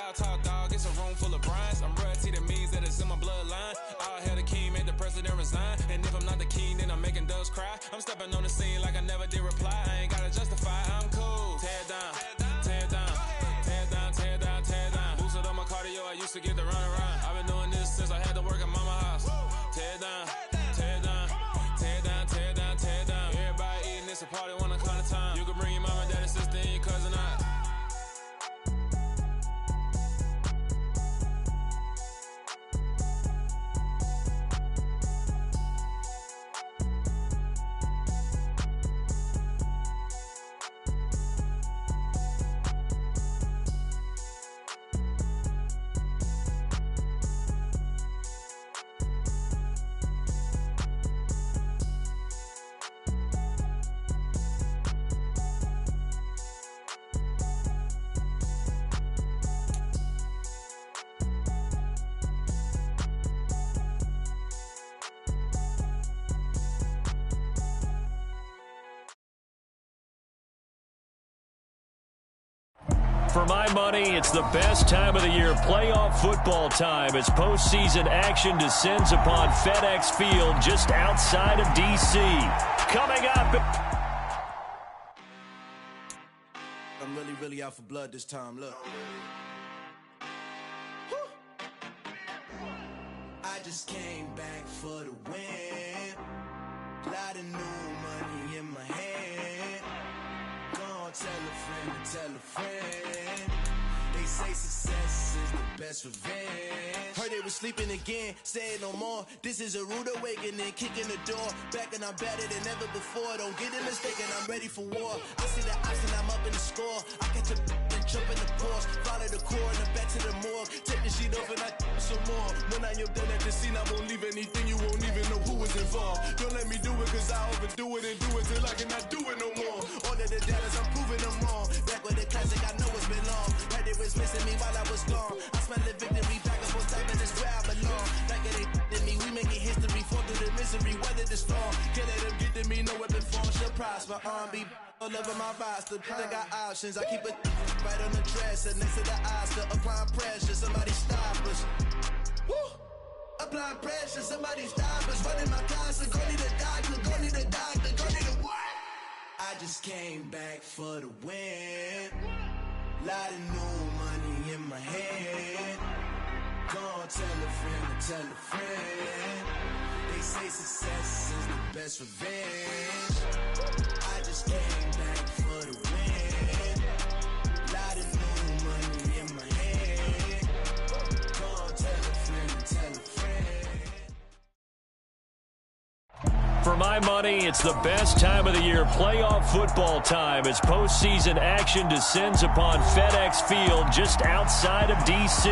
y'all talk, dog. It's a room full of Bryans. I'm royalty, that means that it's in my bloodline. All hail the king, made the president resign. And if I'm not the king, then I'm making doves cry. I'm stepping on the scene like I never did reply. I ain't gotta justify, I'm cool. Tear down, tear down, tear down, tear down, tear down. Boosted on my cardio, I used to get to run around. I've been doing this since I had to work at mama house. Tear down, tear down, tear down, tear down, tear down. Everybody eating, it's a party, one o'clock time. You can bring your mama, daddy, sister, and your cousin out. For my money, it's the best time of the year, playoff football time, as postseason action descends upon FedEx Field just outside of D.C. Coming up. I'm really out for blood this time, look. I just came back for the win. Lot of new money in my hand. Gonna tell a friend to tell a friend. They say success is the best revenge. Heard they was sleeping again, saying no more. This is a rude awakening, kicking the door. Back and I'm better than ever before. Don't get it mistaken, I'm ready for war. I see the option, I'm up in the score. I catch a and jump in the Porsche. Follow the core and then back to the morgue. Take the sheet off and I some more. When I am done at the scene, I won't leave anything. You won't even know who was involved. Don't let me do it, cause I overdo it and do it till I cannot do it no more. All of the doubters, I'm proving them wrong. Back with the classic, I know it's been long. Right, they was missing me while I was gone. I smell the victory back up on top, and it's where I belong. Like it ain't in me, we making history. Fall through the misery, weather the storm. Can't let them get to me, no weapon form shall prosper. R&B all over my roster, I got options. I keep it right on the dresser, next to the Oscar. Applying pressure, somebody stop us. Woo! Applying pressure, somebody stop us. Running my closet, go need a doctor, go need a doctor, go need a what? I just came back for the win. Lot of new money in my hand. Gonna tell a friend to tell a friend. They say success is the best revenge. I just came back for the win. Lot of new money in my hand. Gonna tell a friend to tell a friend. For my money, it's the best time of the year, playoff football time, as postseason action descends upon FedEx Field just outside of D.C.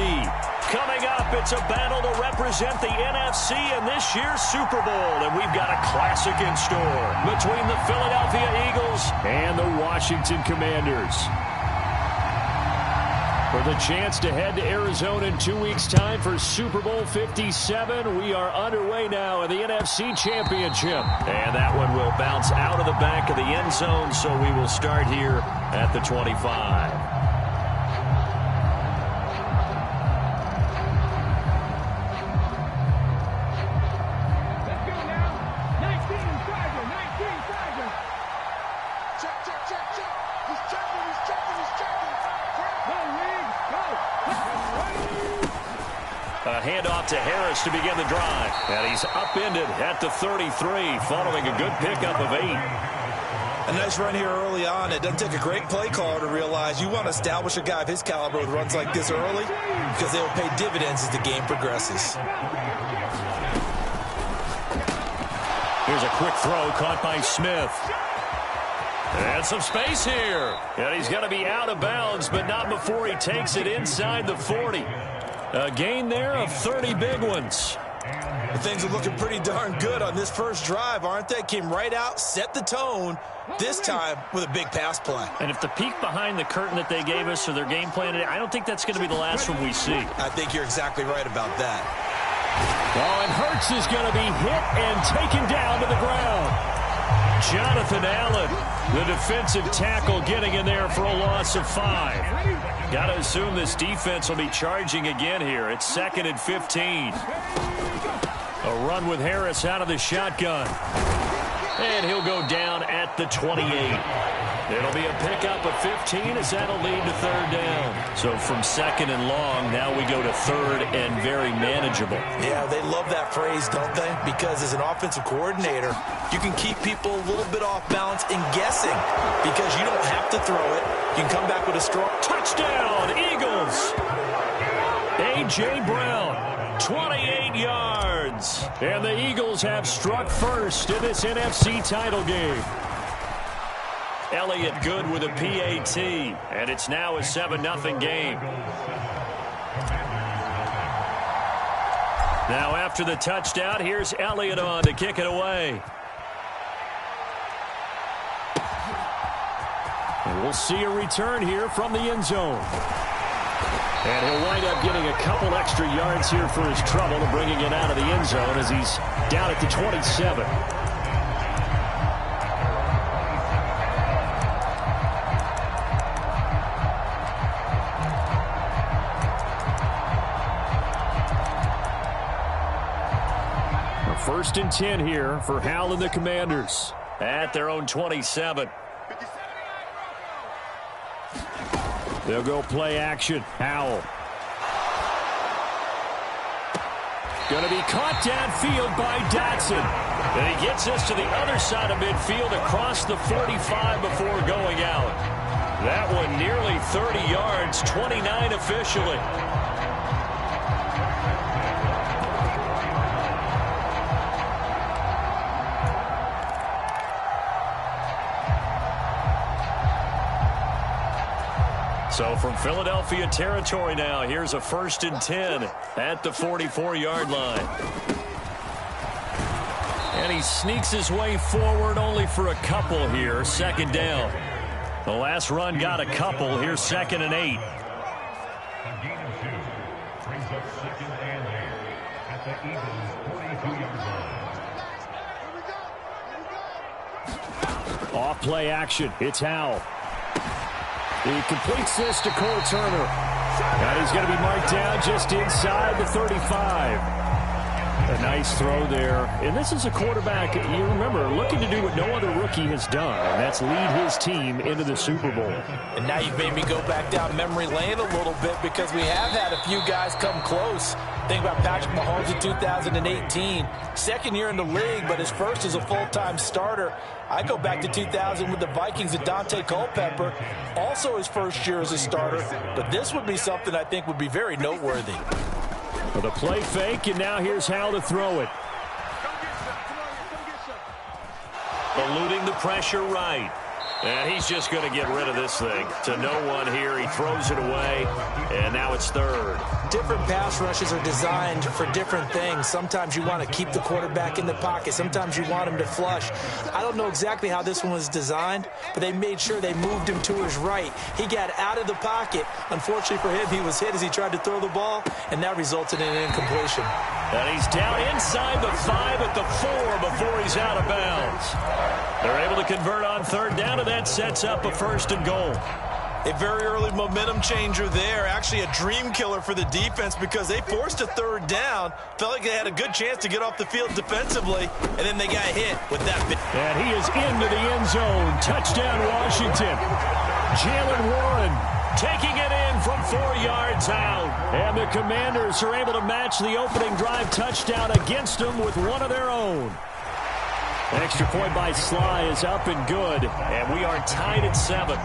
Coming up, it's a battle to represent the NFC in this year's Super Bowl, and we've got a classic in store between the Philadelphia Eagles and the Washington Commanders. For the chance to head to Arizona in 2 weeks' time for Super Bowl 57, we are underway now in the NFC Championship. And that one will bounce out of the back of the end zone, so we will start here at the 25. A handoff to Harris to begin the drive. And he's upended at the 33, following a good pickup of 8. A nice run here early on. It doesn't take a great play caller to realize you want to establish a guy of his caliber with runs like this early, because they will pay dividends as the game progresses. Here's a quick throw caught by Smith. And some space here. And he's going to be out of bounds, but not before he takes it inside the 40. A gain there of 30 big ones. Things are looking pretty darn good on this first drive, aren't they? Came right out, set the tone, this time with a big pass play. And if the peek behind the curtain that they gave us or their game plan today, I don't think that's going to be the last one we see. I think you're exactly right about that. Oh, and Hurts is going to be hit and taken down to the ground. Jonathan Allen, the defensive tackle, getting in there for a loss of 5. Got to assume this defense will be charging again here. It's 2nd and 15. A run with Harris out of the shotgun. And he'll go down at the 28. It'll be a pickup of 15 as that'll lead to 3rd down. So from 2nd and long, now we go to 3rd and very manageable. Yeah, they love that phrase, don't they? Because as an offensive coordinator, you can keep people a little bit off balance and guessing because you don't have to throw it. You can come back with a strong touchdown, Eagles. A.J. Brown, 28 yards. And the Eagles have struck first in this NFC title game. Elliott good with a PAT, and it's now a 7-0 game. Now after the touchdown, here's Elliott on to kick it away. And we'll see a return here from the end zone. And he'll wind up getting a couple extra yards here for his trouble and bringing it out of the end zone as he's down at the 27. First and 10 here for Howell and the Commanders at their own 27. They'll go play action. Howell. Going to be caught downfield by Dotson. And he gets this to the other side of midfield across the 45 before going out. That one nearly 30 yards, 29 officially. So from Philadelphia territory now, here's a 1st and 10 at the 44-yard line. And he sneaks his way forward only for a couple here, 2nd down. The last run got a couple. Here's 2nd and 8. Brings up 2nd and 8 at the Eagles' 42-yard line. Off play action. It's Howell. He completes this to Cole Turner. And he's going to be marked down just inside the 35. A nice throw there. And this is a quarterback, you remember, looking to do what no other rookie has done, and that's lead his team into the Super Bowl. And now you've made me go back down memory lane a little bit because we have had a few guys come close. Think about Patrick Mahomes in 2018. 2nd year in the league, but his first as a full-time starter. I go back to 2000 with the Vikings and Dante Culpepper. Also his first year as a starter. But this would be something I think would be very noteworthy. With a play fake, and now here's how to throw it. Eluding the pressure right. And he's just going to get rid of this thing. To no one here. He throws it away, and now it's 3rd. Different pass rushes are designed for different things. Sometimes you want to keep the quarterback in the pocket. Sometimes you want him to flush. I don't know exactly how this one was designed, but they made sure they moved him to his right. He got out of the pocket. Unfortunately for him, he was hit as he tried to throw the ball, and that resulted in an incompletion. And he's down inside the 5 at the 4 before he's out of bounds. They're able to convert on 3rd down, and that sets up a 1st and goal. A very early momentum changer there. Actually a dream killer for the defense because they forced a 3rd down. Felt like they had a good chance to get off the field defensively, and then they got hit with that. And he is into the end zone. Touchdown, Washington. Jalen Warren taking it in from 4 yards out. And the Commanders are able to match the opening drive touchdown against them with one of their own. Extra point by Sly is up and good, and we are tied at 7.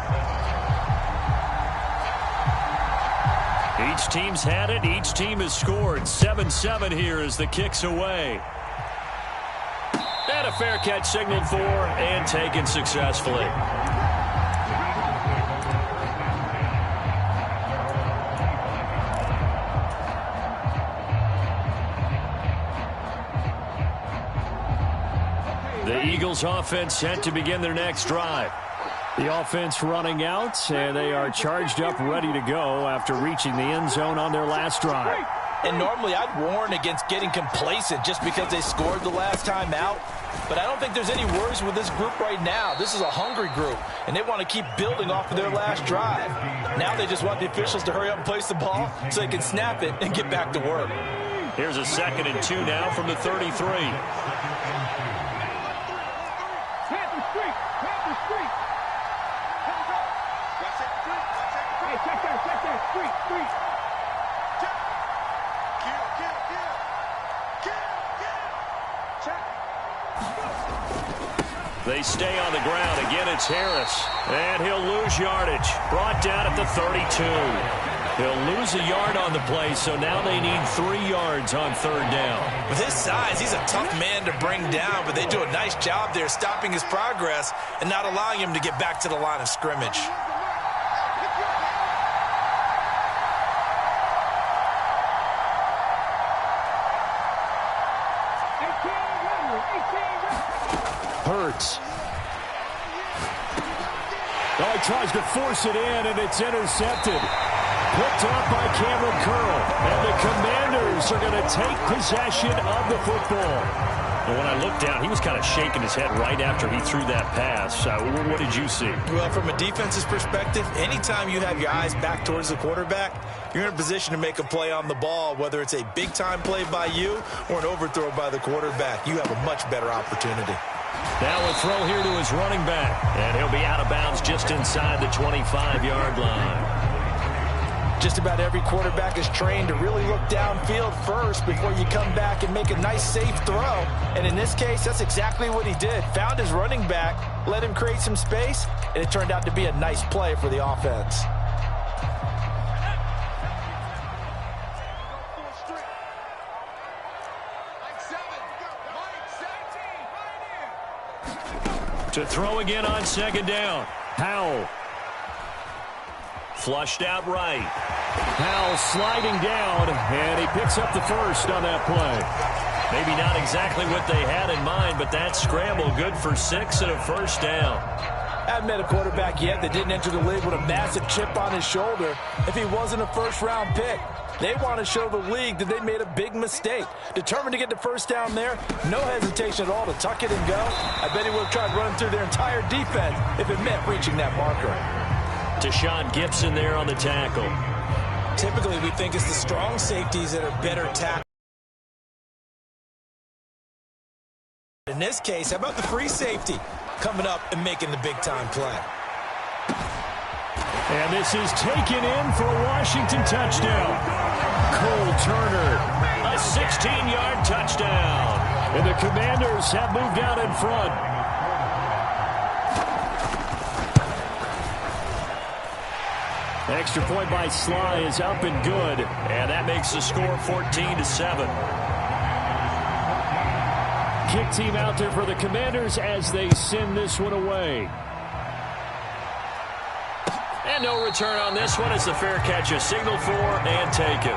Each team's had it. Each team has scored. 7-7 here as the kick's away. And a fair catch signaled for and taken successfully. The Eagles offense set to begin their next drive. The offense running out, and they are charged up, ready to go after reaching the end zone on their last drive. And normally I'd warn against getting complacent just because they scored the last time out. But I don't think there's any worries with this group right now. This is a hungry group, and they want to keep building off of their last drive. Now they just want the officials to hurry up and place the ball so they can snap it and get back to work. Here's a 2nd and 2 now from the 33. They stay on the ground. Again, it's Harris. And he'll lose yardage. Brought down at the 32. He'll lose a yard on the play, so now they need 3 yards on 3rd down. With his size, he's a tough man to bring down, but they do a nice job there stopping his progress and not allowing him to get back to the line of scrimmage. Hurts. Oh, he tries to force it in, and it's intercepted. Picked up by Cameron Curl. And the Commanders are going to take possession of the football. And when I looked down, he was kind of shaking his head right after he threw that pass. What did you see? Well, from a defense's perspective, anytime you have your eyes back towards the quarterback, you're in a position to make a play on the ball, whether it's a big-time play by you or an overthrow by the quarterback. You have a much better opportunity. Now a throw here to his running back. And he'll be out of bounds just inside the 25-yard line. Just about every quarterback is trained to really look downfield first before you come back and make a nice, safe throw. And in this case, that's exactly what he did. Found his running back, let him create some space, and it turned out to be a nice play for the offense. To throw again on 2nd down. Howell. Flushed out right. Howell sliding down, and he picks up the 1st on that play. Maybe not exactly what they had in mind, but that scramble good for 6 and a 1st down. I haven't met a quarterback yet that didn't enter the league with a massive chip on his shoulder if he wasn't a first-round pick. They want to show the league that they made a big mistake. Determined to get the 1st down there, no hesitation at all to tuck it and go. I bet he would have tried running through their entire defense if it meant reaching that marker. Deshaun Gibson there on the tackle. Typically, we think it's the strong safeties that are better tackled. In this case, how about the free safety coming up and making the big-time play? And this is taken in for a Washington touchdown. Cole Turner, a 16-yard touchdown. And the Commanders have moved out in front. Extra point by Sly is up and good. And that makes the score 14-7. Kick team out there for the Commanders as they send this one away. And no return on this one as the fair catch is signaled for and taken.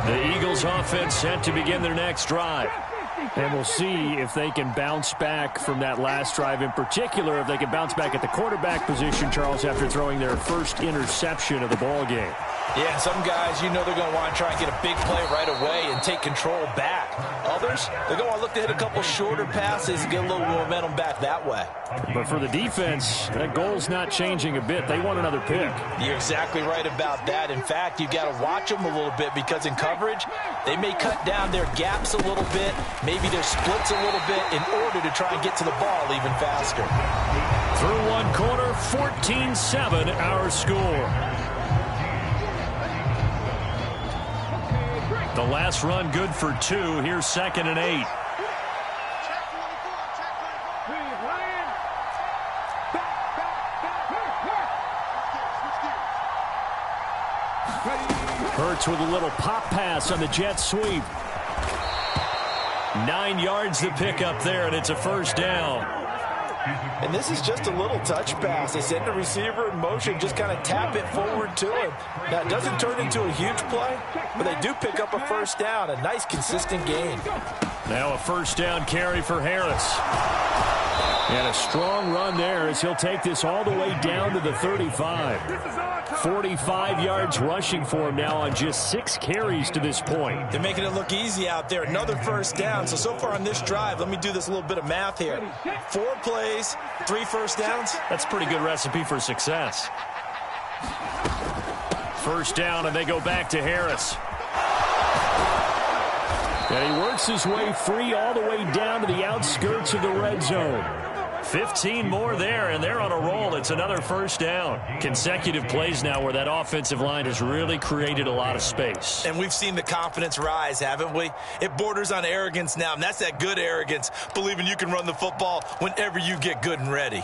The Eagles offense set to begin their next drive. And we'll see if they can bounce back from that last drive in particular, if they can bounce back at the quarterback position, Charles, after throwing their first interception of the ball game. Yeah, and some guys, you know they're going to want to try and get a big play right away and take control back. Others, they're going to want to look to hit a couple shorter passes and get a little momentum back that way. But for the defense, that goal's not changing a bit. They want another pick. You're exactly right about that. In fact, you've got to watch them a little bit because in coverage, they may cut down their gaps a little bit, maybe their splits a little bit in order to try and get to the ball even faster. Through one quarter, 14-7 our score. The last run good for 2. Here's 2nd and 8. Hurts with a little pop pass on the jet sweep. 9 yards to pick up there, and it's a 1st down. And this is just a little touch pass. They send the receiver in motion, just kind of tap it forward to him. Now, it doesn't turn into a huge play, but they do pick up a 1st down, a nice, consistent gain. Now a 1st down carry for Harris. And a strong run there as he'll take this all the way down to the 35. 45 yards rushing for him now on just 6 carries to this point. They're making it look easy out there. Another first down. So far on this drive, let me do this little bit of math here. 4 plays, 3 first downs. That's a pretty good recipe for success. First down, and they go back to Harris. And he works his way free all the way down to the outskirts of the red zone. 15 more there, and they're on a roll. It's another first down. Consecutive plays now where that offensive line has really created a lot of space. And we've seen the confidence rise, haven't we? It borders on arrogance now, and that's that good arrogance, believing you can run the football whenever you get good and ready.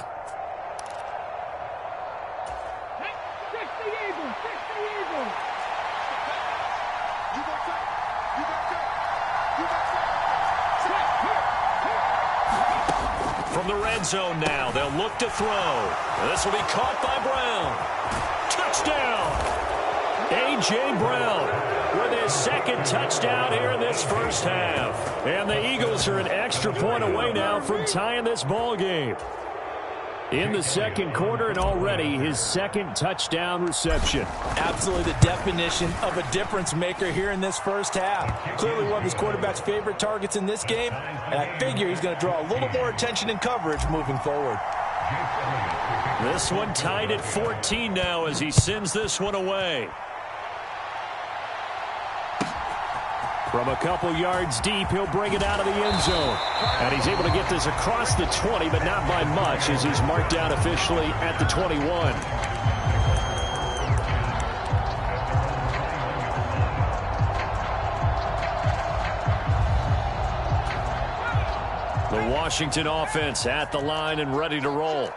From the red zone now, they'll look to throw. This will be caught by Brown. Touchdown! A.J. Brown with his second touchdown here in this first half. And the Eagles are an extra point away now from tying this ball game. In the second quarter, and already his second touchdown reception. Absolutely the definition of a difference maker here in this first half. Clearly one of his quarterback's favorite targets in this game, and I figure he's going to draw a little more attention and coverage moving forward. This one tied at 14 now as he sends this one away. From a couple yards deep, he'll bring it out of the end zone. And he's able to get this across the 20, but not by much as he's marked down officially at the 21. The Washington offense at the line and ready to roll.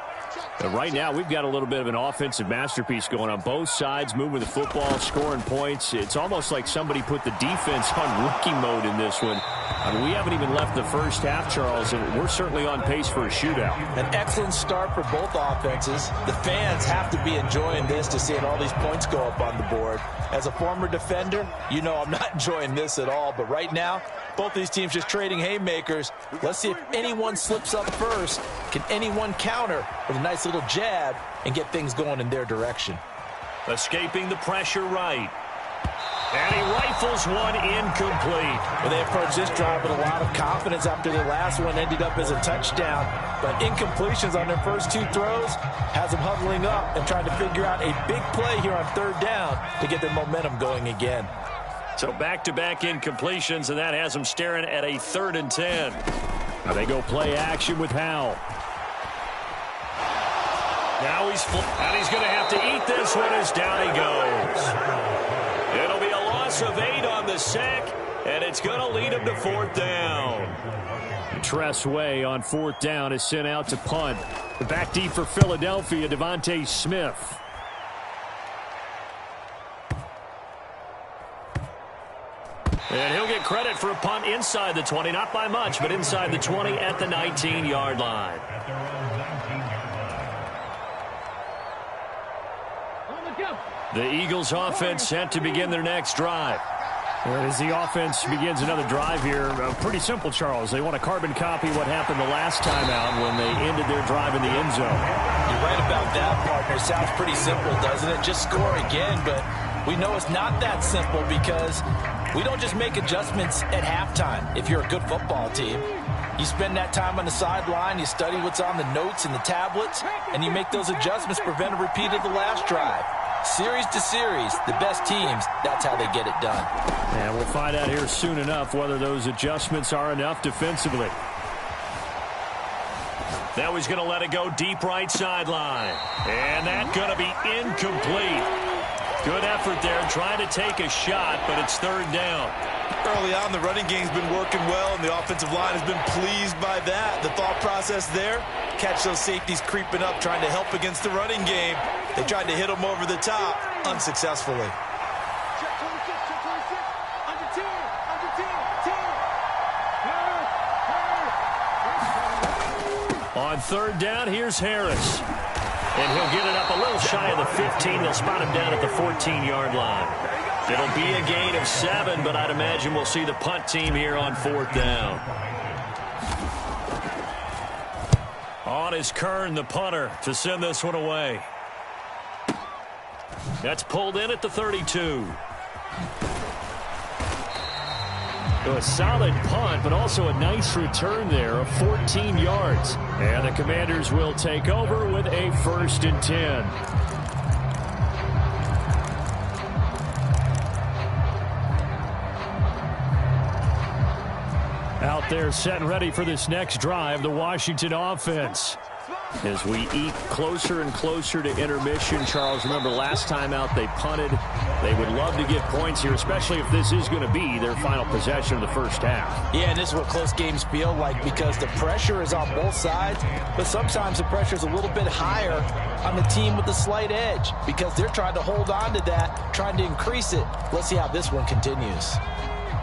And right now, we've got a little bit of an offensive masterpiece going on both sides, moving the football, scoring points. It's almost like somebody put the defense on rookie mode in this one. I mean, we haven't even left the first half, Charles, and we're certainly on pace for a shootout. An excellent start for both offenses. The fans have to be enjoying this to seeing all these points go up on the board. As a former defender, you know I'm not enjoying this at all, but right now, both these teams just trading haymakers. Let's see if anyone slips up first. Can anyone counter with a nice little jab and get things going in their direction? Escaping the pressure right. And he rifles one incomplete. Well, they approached this drive with a lot of confidence after their last one ended up as a touchdown. But incompletions on their first 2 throws has them huddling up and trying to figure out a big play here on third down to get their momentum going again. So back-to-back incompletions, and that has them staring at a 3rd and 10. Now they go play action with Howell. Now he's going to have to eat this one as down he goes. It'll be a loss of 8 on the sack, and it's going to lead him to 4th down. Tress Way on 4th down is sent out to punt. Back deep for Philadelphia, Devontae Smith. And he'll get credit for a punt inside the 20, not by much, but inside the 20 at the 19-yard line. The Eagles offense set to begin their next drive. As the offense begins another drive here, pretty simple, Charles. They want to carbon copy what happened the last time out when they ended their drive in the end zone. You're right about that, partner. Sounds pretty simple, doesn't it? Just score again, but we know it's not that simple because we don't just make adjustments at halftime if you're a good football team. You spend that time on the sideline, you study what's on the notes and the tablets, and you make those adjustments, prevent a repeat of the last drive. Series to series, the best teams, that's how they get it done. And we'll find out here soon enough whether those adjustments are enough defensively. Now he's going to let it go deep right sideline. And that's going to be incomplete. Good effort there, trying to take a shot, but it's 3rd down. Early on, the running game's been working well, and the offensive line has been pleased by that. The thought process there, catch those safeties creeping up, trying to help against the running game. They tried to hit them over the top, unsuccessfully. On 3rd down, here's Harris. And he'll get it up a little shy of the 15. They'll spot him down at the 14-yard line. It'll be a gain of 7, but I'd imagine we'll see the punt team here on 4th down. On is Kern, the punter, to send this one away. That's pulled in at the 32. A solid punt, but also a nice return there of 14 yards. And the Commanders will take over with a 1st and 10. Out there set and ready for this next drive, the Washington offense. As we eat closer and closer to intermission, Charles, remember last time out they punted. They would love to get points here, especially if this is going to be their final possession of the first half. Yeah, and this is what close games feel like because the pressure is on both sides, but sometimes the pressure is a little bit higher on the team with the slight edge because they're trying to hold on to that, trying to increase it. Let's see how this one continues.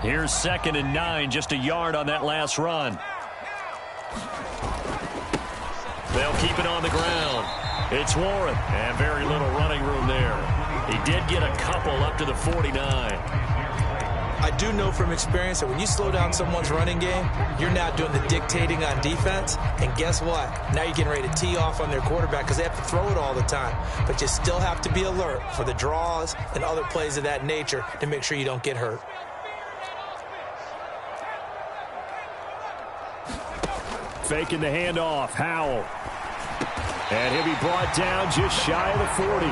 Here's 2nd and 9, just a yard on that last run. They'll keep it on the ground. It's Warren, and very little running room there. He did get a couple up to the 49. I do know from experience that when you slow down someone's running game, you're now doing the dictating on defense. And guess what? Now you're getting ready to tee off on their quarterback because they have to throw it all the time. But you still have to be alert for the draws and other plays of that nature to make sure you don't get hurt. Faking the handoff, Howell. And he'll be brought down just shy of the 40.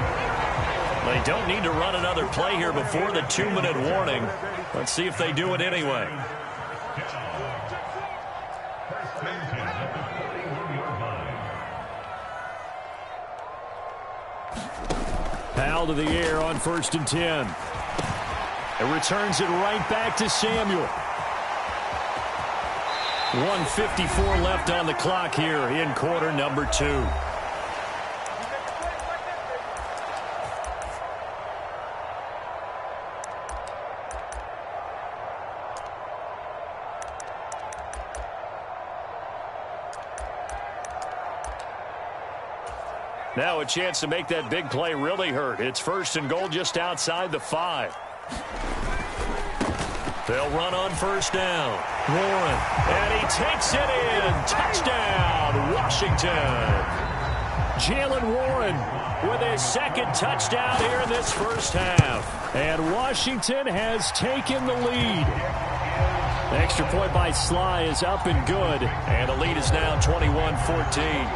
They don't need to run another play here before the 2-minute warning. Let's see if they do it anyway. Howell to the air on 1st and 10. It returns it right back to Samuel. 1:54 left on the clock here in quarter number 2. Now a chance to make that big play really hurt. It's 1st and goal just outside the 5. They'll run on 1st down. Warren, and he takes it in. Touchdown, Washington. Jalen Warren with his 2nd touchdown here in this first half. And Washington has taken the lead. The extra point by Sly is up and good. And the lead is now 21-14.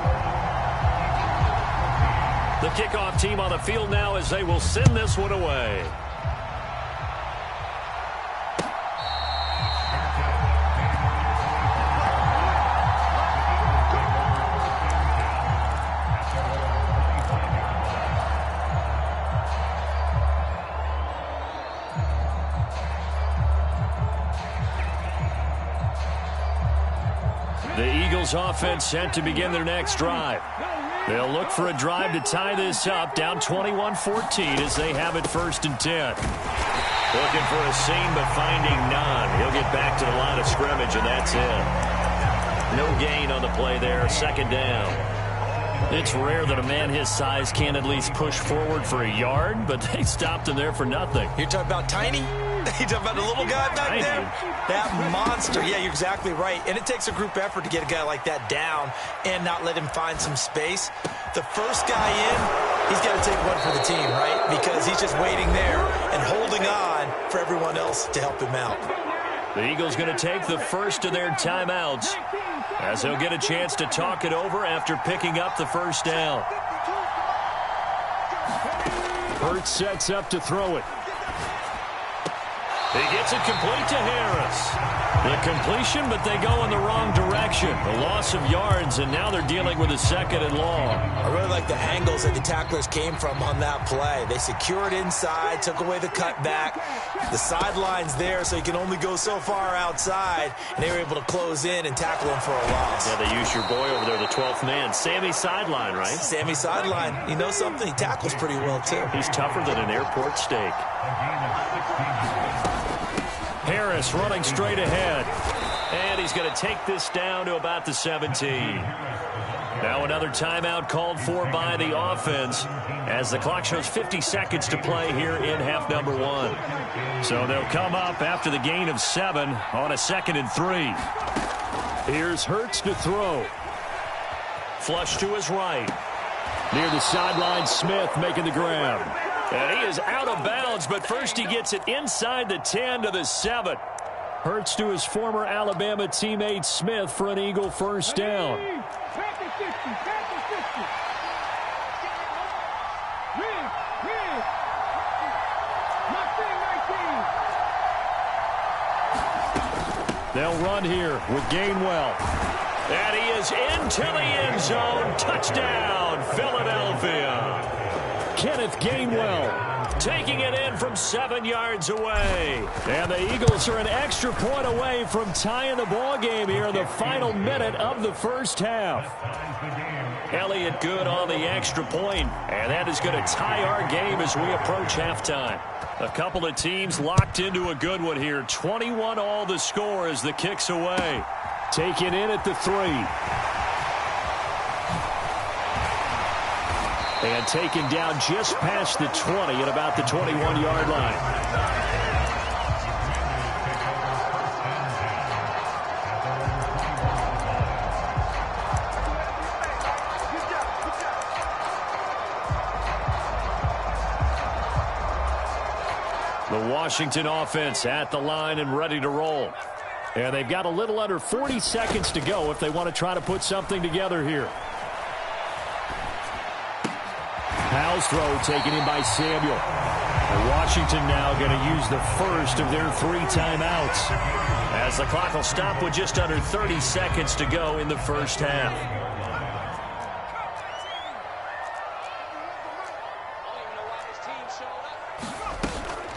The kickoff team on the field now as they will send this one away. The Eagles offense set to begin their next drive. They'll look for a drive to tie this up, down 21-14 as they have it 1st and 10. Looking for a seam, but finding none. He'll get back to the line of scrimmage, and that's it. No gain on the play there, 2nd down. It's rare that a man his size can't at least push forward for a yard, but they stopped him there for nothing. You're talking about tiny? You're talking about the little guy back Tiny. there? That monster. Yeah, you're exactly right. And it takes a group effort to get a guy like that down and not let him find some space. The first guy in, he's got to take one for the team, right? Because he's just waiting there and holding on for everyone else to help him out. The Eagles going to take the first of their timeouts as they'll get a chance to talk it over after picking up the 1st down. Hurts sets up to throw it. He gets it complete to Harris. The completion, but they go in the wrong direction. A loss of yards, and now they're dealing with a 2nd and long. I really like the angles that the tacklers came from on that play. They secured inside, took away the cutback. The sideline's there, so you can only go so far outside, and they were able to close in and tackle him for a loss. Yeah, they use your boy over there, the 12th man. Sammy Sideline, right? Sammy Sideline. You know something? He tackles pretty well, too. He's tougher than an airport steak. Harris running straight ahead. And he's going to take this down to about the 17. Now another timeout called for by the offense as the clock shows 50 seconds to play here in half number 1. So they'll come up after the gain of 7 on a 2nd and 3. Here's Hurts to throw. Flush to his right. Near the sideline, Smith making the grab. And he is out of bounds, but first he gets it inside the 10 to the 7. Hurts to his former Alabama teammate Smith for an Eagle first down. They'll run here with Gainwell. And he is into the end zone. Touchdown, Philadelphia. Kenneth Gainwell taking it in from 7 yards away. And the Eagles are an extra point away from tying the ball game here in the final minute of the first half. Elliott good on the extra point, and that is going to tie our game as we approach halftime. A couple of teams locked into a good one here. 21 all the score as the kick's away. Taken in at the 3. And taken down just past the 20 at about the 21-yard line. The Washington offense at the line and ready to roll. And they've got a little under 40 seconds to go if they want to try to put something together here. Powell's throw taken in by Samuel. And Washington now going to use the first of their 3 timeouts, as the clock will stop with just under 30 seconds to go in the first half.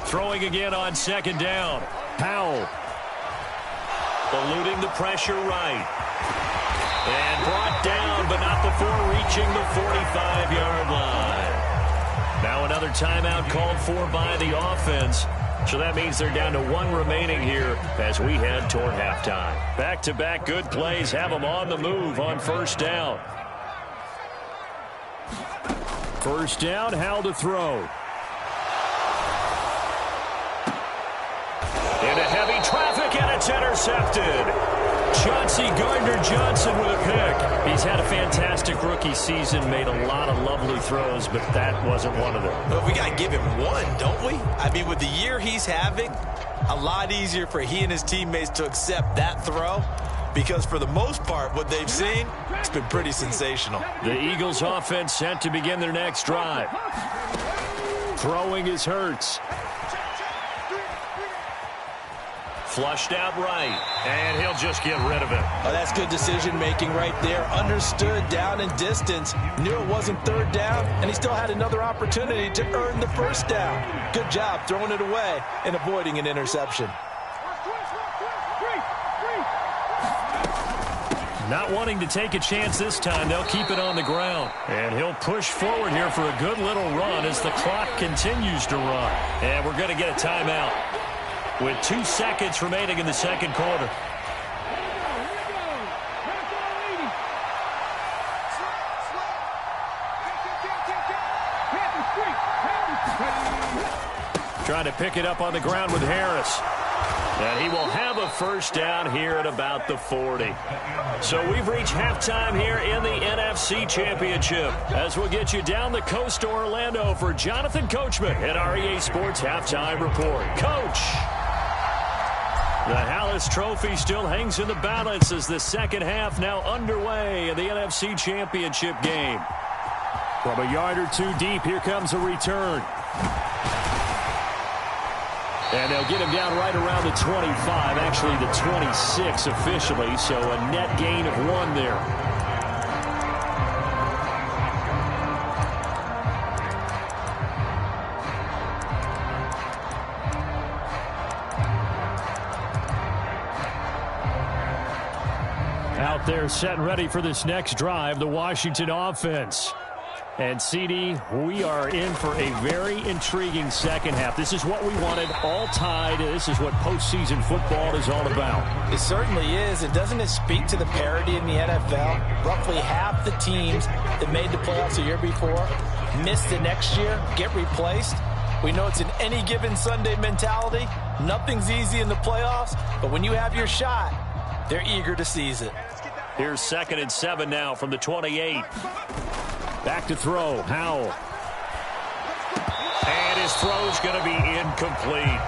Throwing again on second down. Powell eluding the pressure right. And brought down, but not before reaching the 45-yard line. Now another timeout called for by the offense. So that means they're down to 1 remaining here as we head toward halftime. Back-to-back good plays have them on the move on first down. First down, Howell to throw. Into heavy traffic, and it's intercepted. Chauncey Gardner-Johnson with a pick. He's had a fantastic rookie season, made a lot of lovely throws, but that wasn't one of them. Well, we got to give him one, don't we? I mean, with the year he's having, a lot easier for he and his teammates to accept that throw, because for the most part, what they've seen, it's been pretty sensational. The Eagles offense set to begin their next drive. Throwing is Hurts. Flushed out right, and he'll just get rid of it. Oh, that's good decision-making right there. Understood down and distance. Knew it wasn't third down, and he still had another opportunity to earn the first down. Good job throwing it away and avoiding an interception. Not wanting to take a chance this time, they'll keep it on the ground. And he'll push forward here for a good little run as the clock continues to run. And we're going to get a timeout with 2 seconds remaining in the second quarter. Trying to pick it up on the ground with Harris. And he will have a first down here at about the 40. So we've reached halftime here in the NFC Championship, as we'll get you down the coast to Orlando for Jonathan Coachman at REA Sports Halftime Report. Coach! The Hallis Trophy still hangs in the balance as the second half now underway in the NFC Championship game. From a yard or 2 deep, here comes a return. And they'll get him down right around the 25, actually the 26 officially, so a net gain of 1 there. Out there set and ready for this next drive, the Washington offense. And, CD, we are in for a very intriguing second half. This is what we wanted, all tied. This is what postseason football is all about. It certainly is. And doesn't it speak to the parity in the NFL? Roughly half the teams that made the playoffs a year before miss the next year, get replaced. We know it's an any given Sunday mentality. Nothing's easy in the playoffs, but when you have your shot, they're eager to seize it. Here's 2nd and 7 now from the 28. Back to throw. Howell. And his throw's going to be incomplete.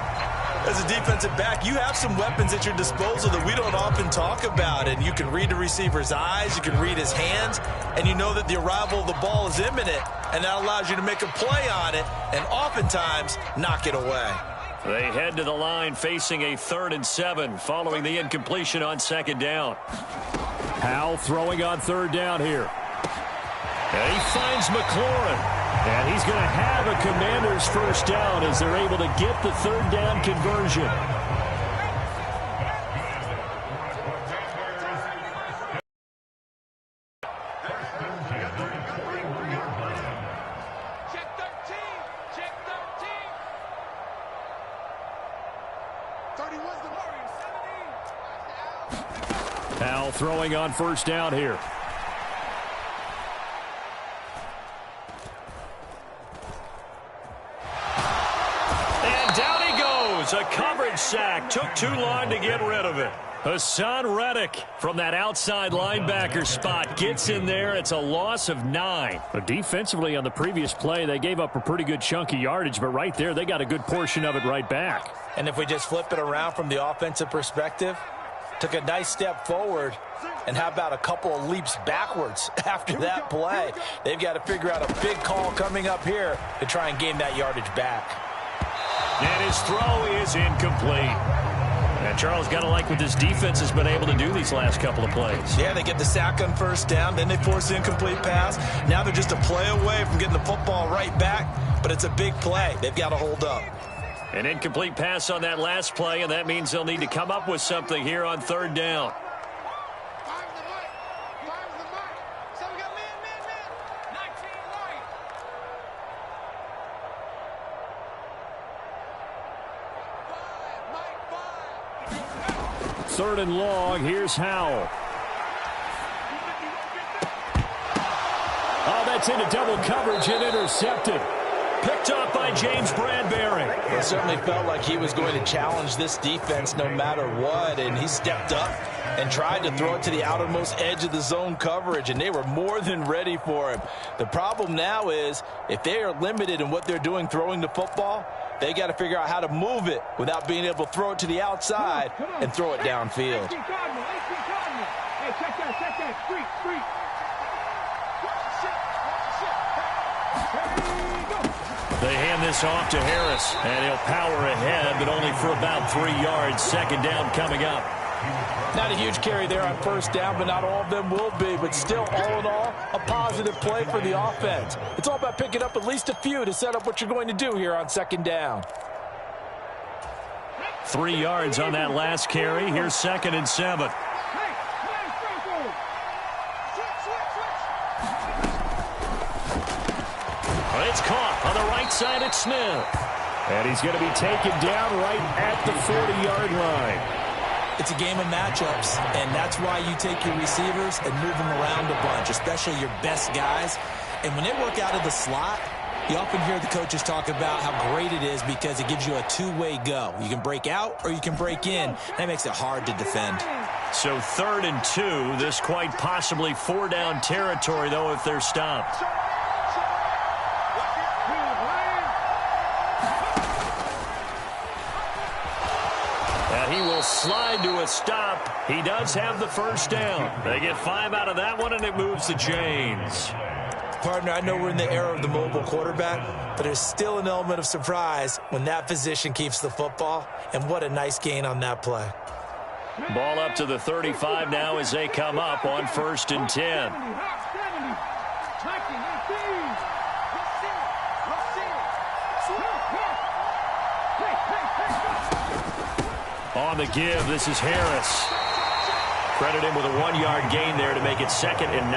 As a defensive back, you have some weapons at your disposal that we don't often talk about. And you can read the receiver's eyes, you can read his hands, and you know that the arrival of the ball is imminent. And that allows you to make a play on it and oftentimes knock it away. They head to the line facing a 3rd and 7 following the incompletion on 2nd down. Howell throwing on 3rd down here. And he finds McLaurin. And he's going to have a Commanders first down as they're able to get the 3rd down conversion. Check 13. Check 13. 31's the Warriors. 17. Howell throwing on 1st down here. A coverage sack. Took too long to get rid of it. Hassan Reddick from that outside linebacker spot gets in there. It's a loss of 9. But defensively on the previous play, they gave up a pretty good chunk of yardage, but right there, they got a good portion of it right back. And if we just flip it around from the offensive perspective, took a nice step forward, and how about a couple of leaps backwards after that play? They've got to figure out a big call coming up here to try and gain that yardage back. And his throw is incomplete. And Charles got to like what this defense has been able to do these last couple of plays. Yeah, they get the sack on 1st down, then they force the incomplete pass. Now they're just a play away from getting the football right back, but it's a big play. They've got to hold up. An incomplete pass on that last play, and that means they'll need to come up with something here on 3rd down. Third and long. Here's Howell. Oh, that's into double coverage and intercepted. Picked up by James Bradbury. It certainly felt like he was going to challenge this defense no matter what, and he stepped up and tried to throw it to the outermost edge of the zone coverage, and they were more than ready for him. The problem now is if they are limited in what they're doing throwing the football, they got to figure out how to move it without being able to throw it to the outside and throw it downfield. Hey, check that. Street. They hand this off to Harris, and he'll power ahead, but only for about 3 yards. 2nd down coming up. Not a huge carry there on 1st down, but not all of them will be. But still, all in all, a positive play for the offense. It's all about picking up at least a few to set up what you're going to do here on 2nd down. 3 yards on that last carry. Here's 2nd and 7. It's caught on the right side at Smith. And he's going to be taken down right at the 40-yard line. It's a game of matchups, and that's why you take your receivers and move them around a bunch, especially your best guys. And when they work out of the slot, you often hear the coaches talk about how great it is because it gives you a two-way go. You can break out or you can break in. That makes it hard to defend. So 3rd and 2. This quite possibly 4-down territory, though, if they're stopped. And he will slide to a stop. He does have the 1st down. They get 5 out of that one, and it moves the chains. Partner, I know we're in the era of the mobile quarterback, but there's still an element of surprise when that position keeps the football, and what a nice gain on that play. Ball up to the 35 now as they come up on 1st and 10. On the give, this is Harris. Credit him with a 1-yard gain there to make it 2nd and 9.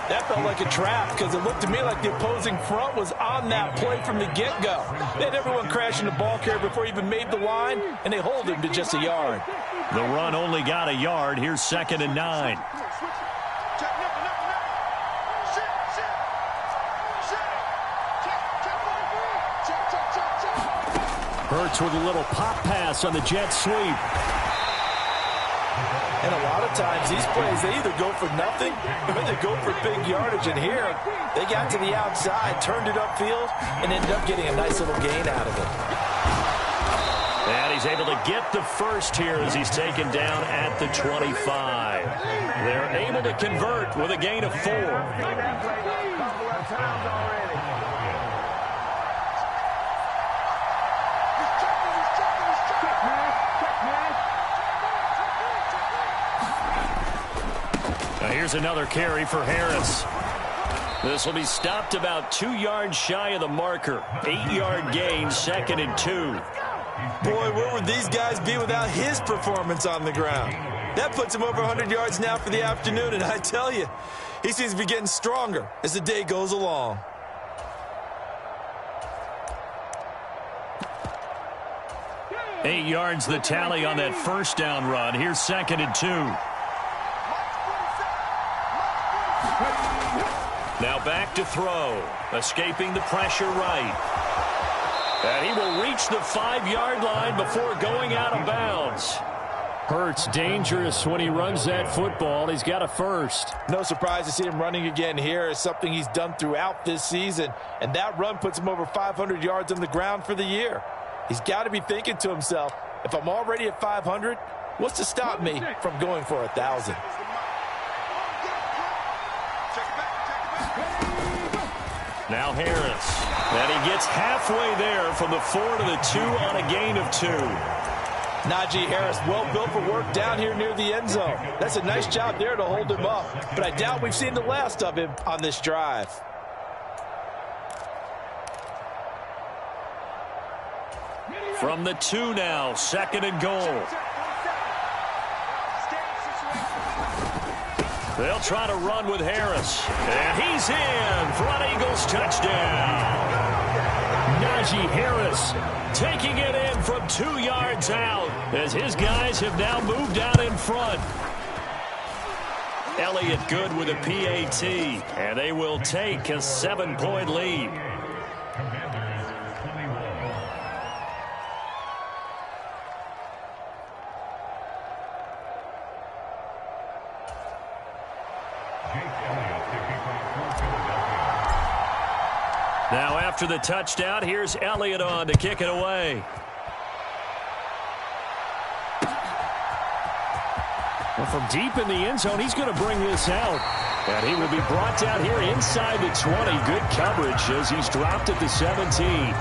That felt like a trap because it looked to me like the opposing front was on that play from the get-go. They had everyone crashing the ball carrier before he even made the line, and they hold him to just a yard. The run only got a yard. Here's 2nd and 9. Hurts with a little pop pass on the jet sweep. And a lot of times these plays, they either go for nothing or they go for big yardage. And here, they got to the outside, turned it upfield, and ended up getting a nice little gain out of it. And he's able to get the first here as he's taken down at the 25. They're able to convert with a gain of 4. Now here's another carry for Harris. This will be stopped about 2 yards shy of the marker. 8-yard gain, 2nd and 2. Boy, where would these guys be without his performance on the ground? That puts him over 100 yards now for the afternoon, and I tell you, he seems to be getting stronger as the day goes along. Eight yards the tally on that first down run. Here's 2nd and 2. Now back to throw. Escaping the pressure right. And he will reach the 5-yard line before going out of bounds. Hurts dangerous when he runs that football. He's got a first. No surprise to see him running again here. It's something he's done throughout this season. And that run puts him over 500 yards on the ground for the year. He's got to be thinking to himself, if I'm already at 500, what's to stop me from going for 1,000? Now Harris. And he gets halfway there from the 4 to the 2 on a gain of 2. Najee Harris, well built for work down here near the end zone. That's a nice job there to hold him up. But I doubt we've seen the last of him on this drive. From the 2 now, 2nd and goal. They'll try to run with Harris. And he's in for an Eagles touchdown. Najee Harris taking it in from 2 yards out as his guys have now moved out in front. Elliott good with a PAT, and they will take a 7-point lead. Now after the touchdown, here's Elliott on to kick it away. Well, from deep in the end zone, he's going to bring this out. And he will be brought down here inside the 20. Good coverage as he's dropped at the 17.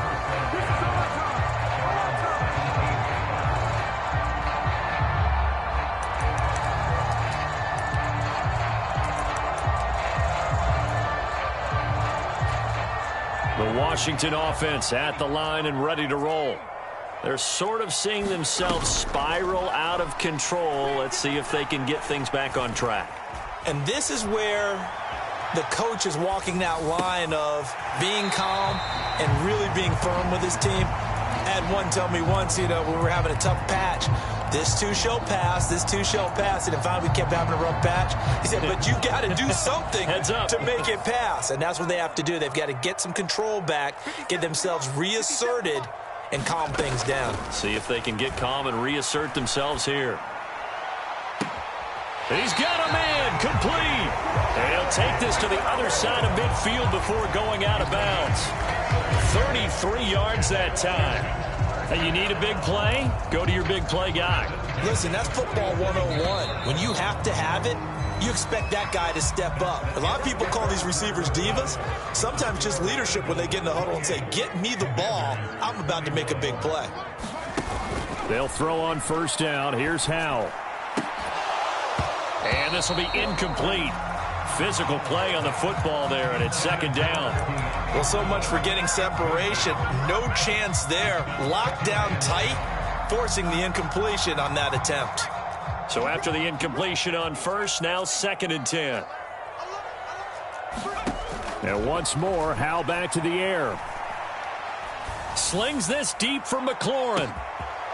The Washington offense at the line and ready to roll. They're sort of seeing themselves spiral out of control. Let's see if they can get things back on track. And this is where the coach is walking that line of being calm and really being firm with his team. I had one tell me once, we were having a tough patch. This too shall pass, this too shall pass. And if finally we kept having a rough patch, he said, but you got to do something to make it pass. And that's what they have to do. They've got to get some control back, get themselves reasserted, and calm things down. See if they can get calm and reassert themselves here. He's got a man complete. And he'll take this to the other side of midfield before going out of bounds. 33 yards that time. And you need a big play? Go to your big play guy. Listen, that's football 101. When you have to have it, you expect that guy to step up. A lot of people call these receivers divas. Sometimes just leadership when they get in the huddle and say, get me the ball. I'm about to make a big play. They'll throw on first down. Here's Howell. And this will be incomplete. Physical play on the football there, and it's second down. Well, so much for getting separation. No chance there. Locked down tight, forcing the incompletion on that attempt. So after the incompletion on first, now 2nd and 10. And once more, Howell back to the air. Slings this deep for McLaurin.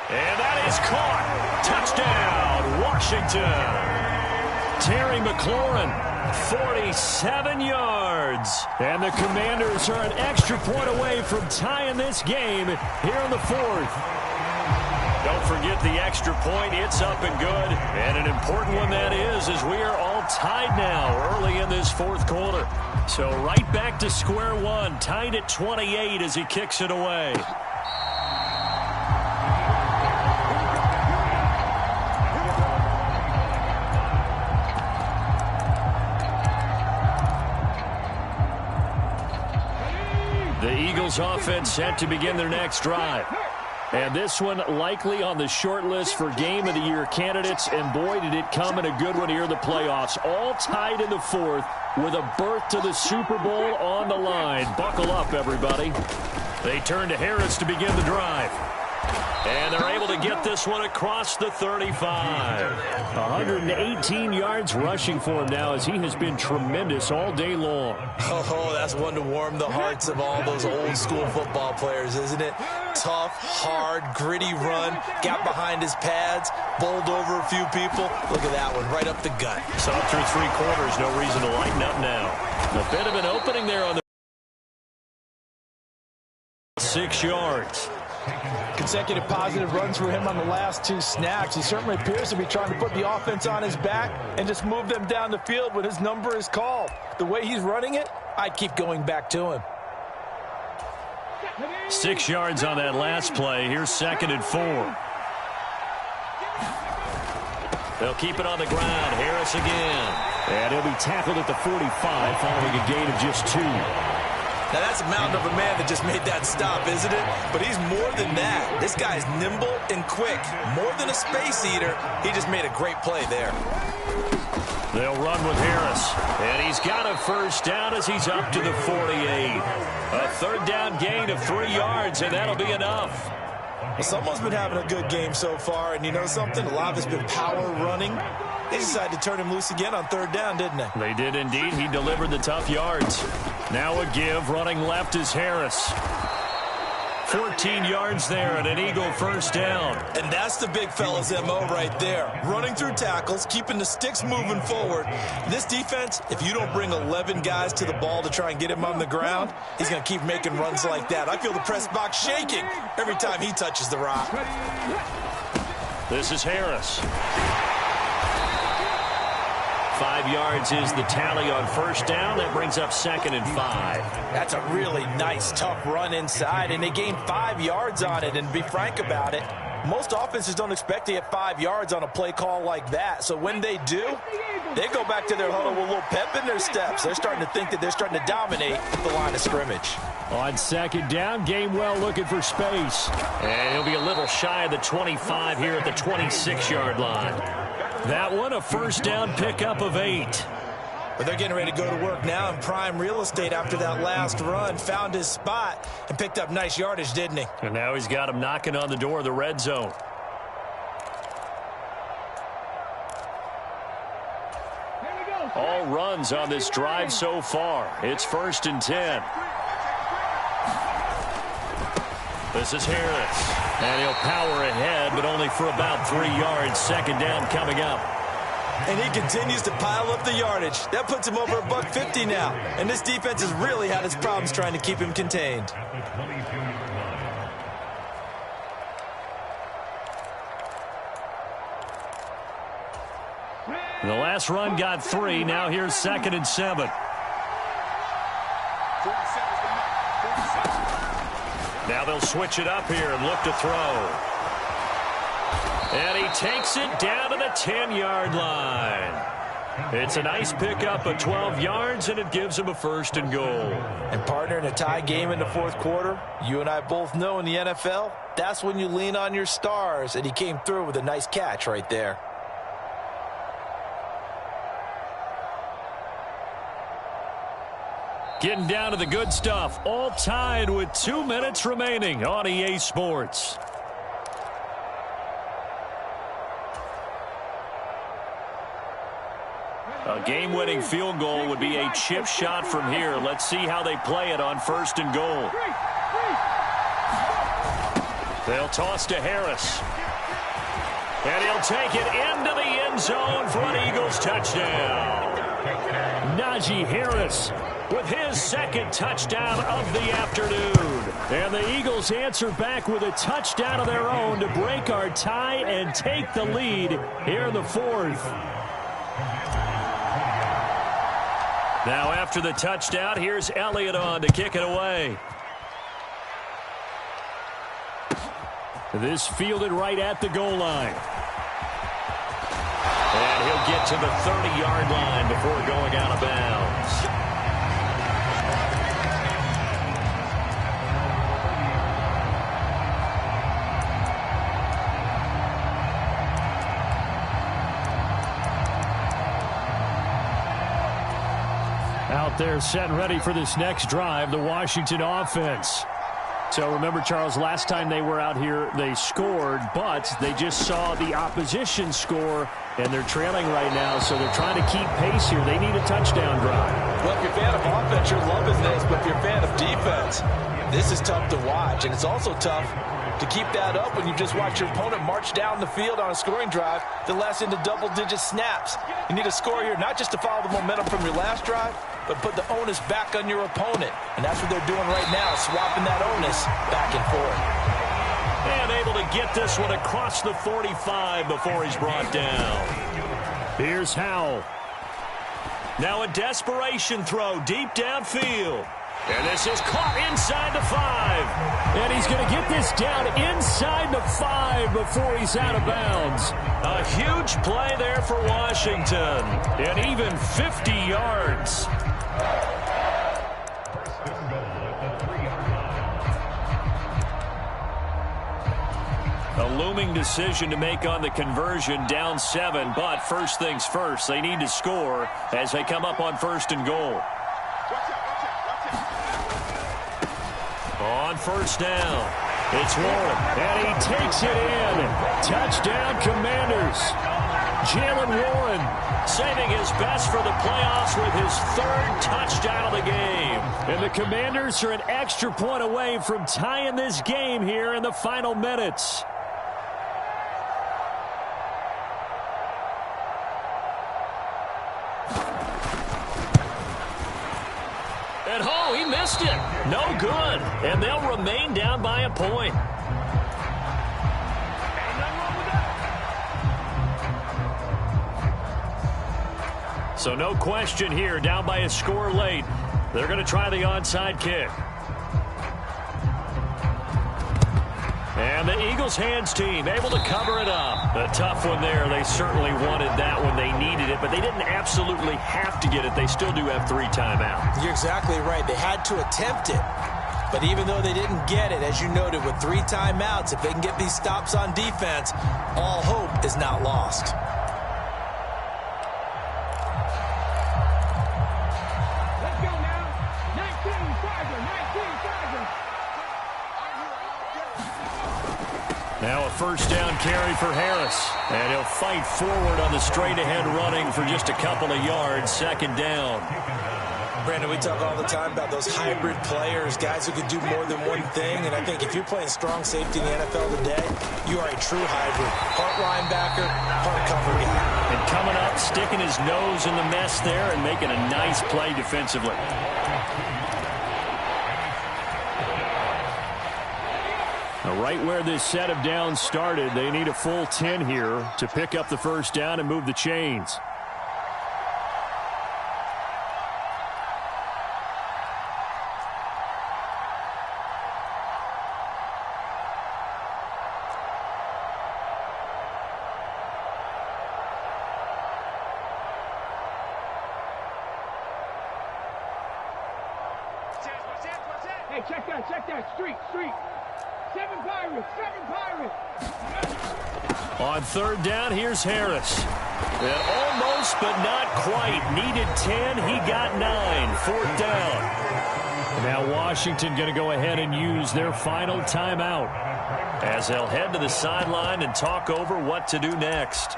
And that is caught. Touchdown, Washington. Terry McLaurin, 47 yards. And the Commanders are an extra point away from tying this game here in the 4th. Don't forget the extra point. It's up and good. And an important one that is, as we are all tied now early in this fourth quarter. So right back to square one, tied at 28 as he kicks it away. The Eagles offense set to begin their next drive. And this one likely on the short list for Game of the Year candidates. And boy, did it come in a good one here in the playoffs. All tied in the fourth with a berth to the Super Bowl on the line. Buckle up, everybody. They turn to Harris to begin the drive. And they're able to get this one across the 35. 118 yards rushing for him now as he has been tremendous all day long. Oh, that's one to warm the hearts of all those old school football players, isn't it? Tough, hard, gritty run, got behind his pads, bowled over a few people. Look at that one, right up the gut. So through three quarters, no reason to lighten up now. A bit of an opening there on the 6 yards. Consecutive positive runs for him on the last two snaps. He certainly appears to be trying to put the offense on his back and just move them down the field when his number is called. The way he's running it, I'd keep going back to him. 6 yards on that last play. Here's 2nd and 4. They'll keep it on the ground. Harris again. And he'll be tackled at the 45 following a gain of just 2. Now, that's a mountain of a man that just made that stop, isn't it? But he's more than that. This guy's nimble and quick. More than a space eater, he just made a great play there. They'll run with Harris. And he's got a first down as he's up to the 48. A third down gain of 3 yards, and that'll be enough. Well, someone's been having a good game so far, and you know something? A lot of it's been power running. They decided to turn him loose again on third down, didn't they? They did indeed. He delivered the tough yards. Now a give. Running left is Harris. 14 yards there and an Eagle first down. And that's the big fella's MO right there. Running through tackles, keeping the sticks moving forward. This defense, if you don't bring 11 guys to the ball to try and get him on the ground, he's going to keep making runs like that. I feel the press box shaking every time he touches the rock. This is Harris. 5 yards is the tally on first down. That brings up 2nd and 5. That's a really nice, tough run inside, and they gained 5 yards on it. And to be frank about it, most offenses don't expect to get 5 yards on a play call like that. So when they do, they go back to their huddle with a little pep in their steps. They're starting to think that they're starting to dominate the line of scrimmage. On 2nd down, Gainwell looking for space. And he'll be a little shy of the 25 here at the 26-yard line. That one, a first down pickup of 8. But they're getting ready to go to work now in prime real estate after that last run. Found his spot and picked up nice yardage, didn't he? And now he's got him knocking on the door of the red zone. All runs on this drive so far. It's 1st and 10. This is Harris. And he'll power ahead, but only for about 3 yards. 2nd down coming up. And he continues to pile up the yardage. That puts him over $150 now. And this defense has really had its problems trying to keep him contained. The last run got 3. Now here's 2nd and 7. Now they'll switch it up here and look to throw. And he takes it down to the 10-yard line. It's a nice pickup of 12 yards, and it gives him a 1st and goal. And partner, in a tie game in the fourth quarter, you and I both know in the NFL, that's when you lean on your stars, and he came through with a nice catch right there. Getting down to the good stuff. All tied with 2 minutes remaining on EA Sports. A game-winning field goal would be a chip shot from here. Let's see how they play it on 1st and goal. They'll toss to Harris. And he'll take it into the end zone for an Eagles touchdown. Najee Harris with his second touchdown of the afternoon. And the Eagles answer back with a touchdown of their own to break our tie and take the lead here in the fourth. Now after the touchdown, here's Elliott on to kick it away. This fielded right at the goal line. And he'll get to the 30-yard line before going out of bounds. Out there set and ready for this next drive, the Washington offense. So remember, Charles, last time they were out here, they scored, but they just saw the opposition score, and they're trailing right now, so they're trying to keep pace here. They need a touchdown drive. Well, if you're a fan of offense, you're loving this, but if you're a fan of defense, this is tough to watch, and it's also tough to keep that up when you just watch your opponent march down the field on a scoring drive that lasts into double-digit snaps. You need a score here, not just to follow the momentum from your last drive, but put the onus back on your opponent. And that's what they're doing right now, swapping that onus back and forth. And able to get this one across the 45 before he's brought down. Here's Howell. Now a desperation throw deep downfield. And this is caught inside the 5. And he's going to get this down inside the 5 before he's out of bounds. A huge play there for Washington. And even 50 yards. A looming decision to make on the conversion, down 7. But first things first, they need to score as they come up on 1st and goal. On 1st down, it's Warren, and he takes it in. Touchdown, Commanders. Jalen Warren saving his best for the playoffs with his 3rd touchdown of the game. And the Commanders are an extra point away from tying this game here in the final minutes. He missed it. No good. And they'll remain down by a point. So no question here, down by a score late. They're going to try the onside kick. And the Eagles hands team able to cover it up. A tough one there. They certainly wanted that when they needed it, but they didn't absolutely have to get it. They still do have 3 timeouts. You're exactly right. They had to attempt it. But even though they didn't get it, as you noted, with 3 timeouts, if they can get these stops on defense, all hope is not lost. Let's go now. 19 Tiger, 19 Tiger. Now a 1st down carry for Harris. And he'll fight forward on the straight-ahead running for just a couple of yards. 2nd down. Brandon, we talk all the time about those hybrid players, guys who could do more than one thing. And I think if you're playing strong safety in the NFL today, you are a true hybrid. Part linebacker, part cover guy. And coming up, sticking his nose in the mess there and making a nice play defensively. Now, right where this set of downs started, they need a full 10 here to pick up the 1st down and move the chains. Hey, check that. Street. 7 Pirates. On 3rd down, here's Harris. And almost, but not quite. Needed 10, he got 9. 4th down. Now Washington going to go ahead and use their final timeout as they'll head to the sideline and talk over what to do next.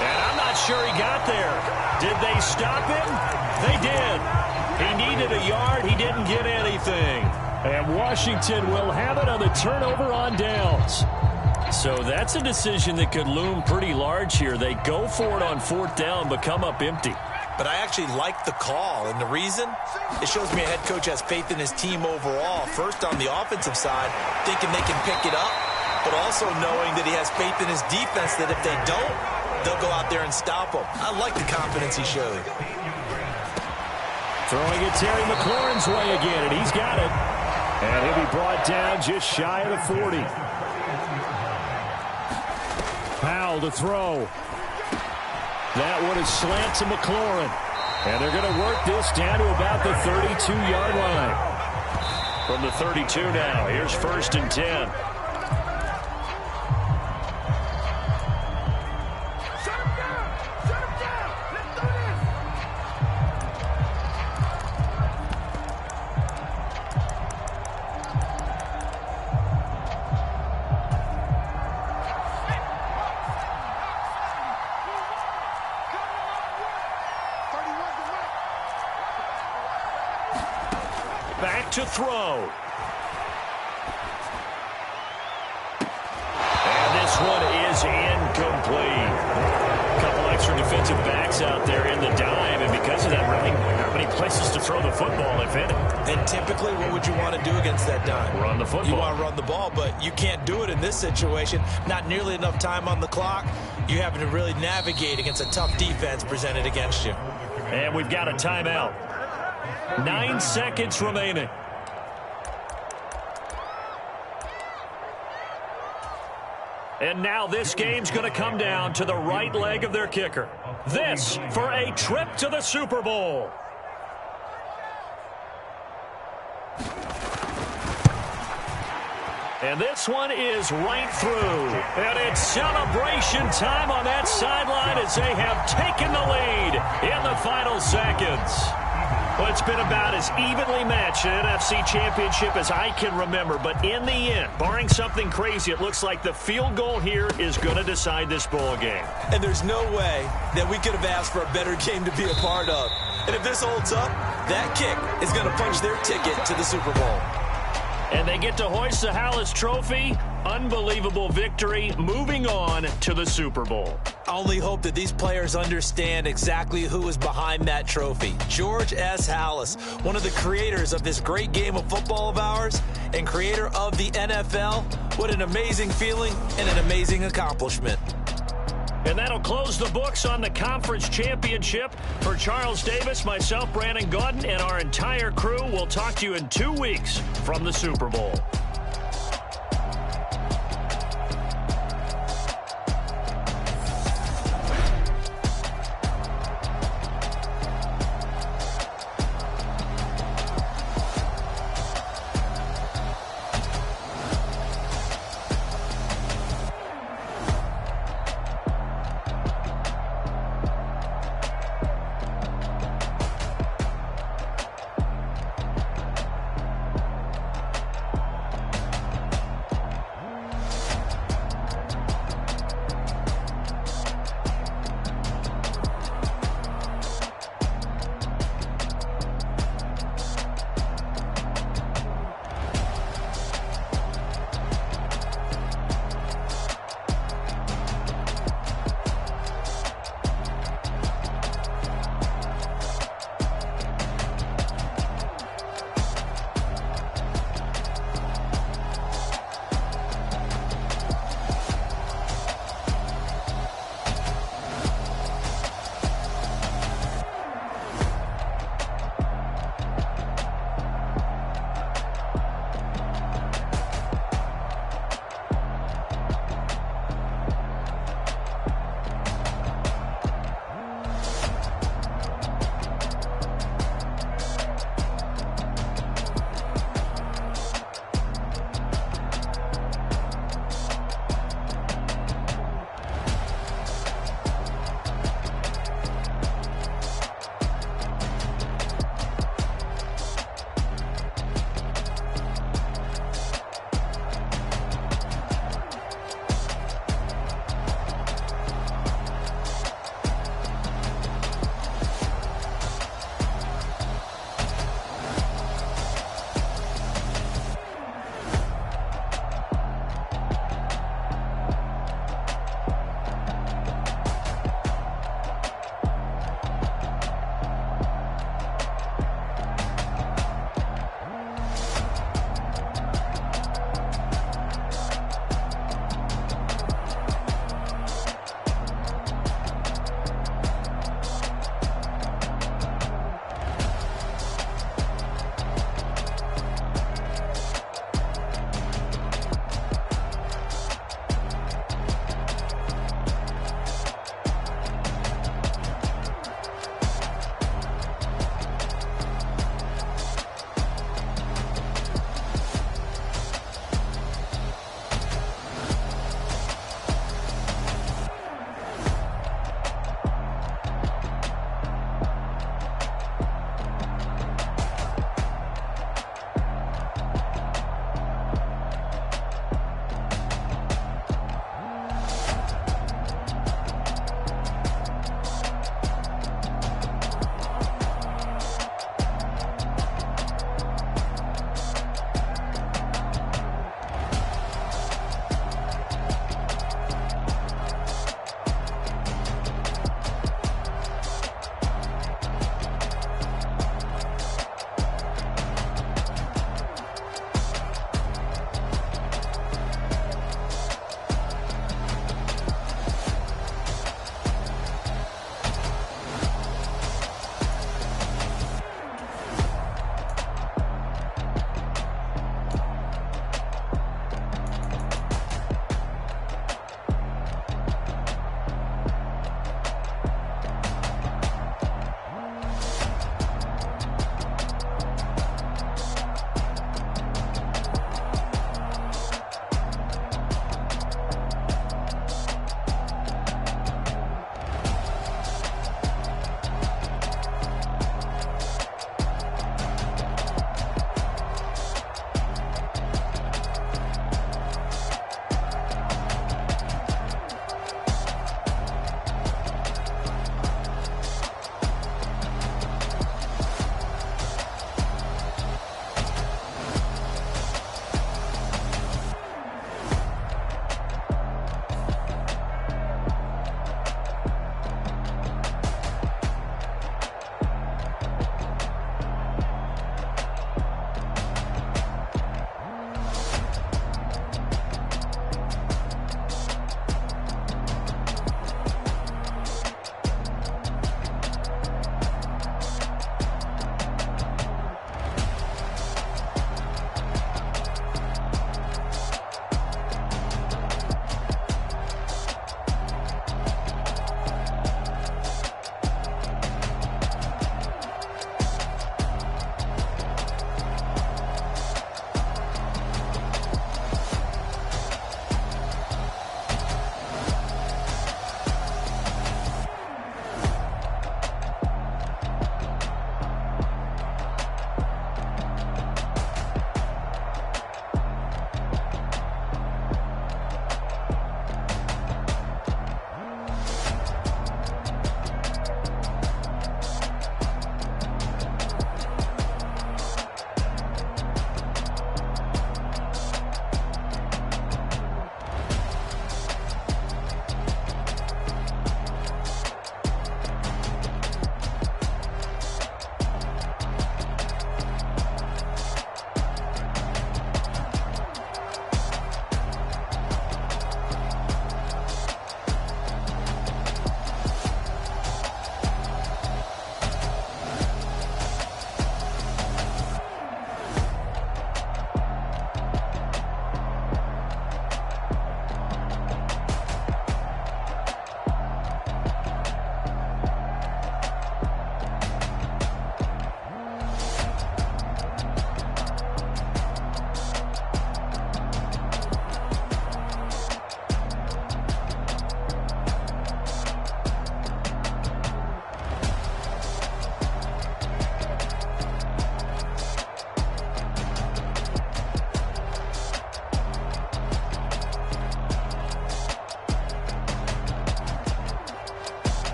And I'm not sure he got there. Did they stop him? They did. He needed a yard. He didn't get anything. And Washington will have it on the turnover on downs. So that's a decision that could loom pretty large here. They go for it on 4th down, but come up empty. But I actually like the call, and the reason? It shows me a head coach has faith in his team overall. First, on the offensive side, thinking they can pick it up, but also knowing that he has faith in his defense that if they don't, they'll go out there and stop them. I like the confidence he showed. Throwing it Terry McLaurin's way again, and he's got it. And he'll be brought down just shy of the 40. Powell to throw. That one is slant to McLaurin. And they're going to work this down to about the 32-yard line. From the 32 now, here's 1st and 10. Back to throw. And this one is incomplete. A couple extra defensive backs out there in the dime, and because of that, really not many places to throw the football, if any. And typically, what would you want to do against that dime? Run the football. You want to run the ball, but you can't do it in this situation. Not nearly enough time on the clock. You having to really navigate against a tough defense presented against you. And we've got a timeout. 9 seconds remaining. And now this game's going to come down to the right leg of their kicker. This for a trip to the Super Bowl. And this one is right through. And it's celebration time on that sideline as they have taken the lead in the final seconds. Well, it's been about as evenly matched an NFC Championship as I can remember. But in the end, barring something crazy, it looks like the field goal here is going to decide this ball game. And there's no way that we could have asked for a better game to be a part of. And if this holds up, that kick is going to punch their ticket to the Super Bowl. And they get to hoist the Hallis Trophy. Unbelievable victory. Moving on to the Super Bowl. I only hope that these players understand exactly who is behind that trophy. George S. Hallis, one of the creators of this great game of football of ours and creator of the NFL. What an amazing feeling and an amazing accomplishment. And that'll close the books on the conference championship. For Charles Davis, myself, Brandon Gaudin, and our entire crew, we'll talk to you in 2 weeks from the Super Bowl.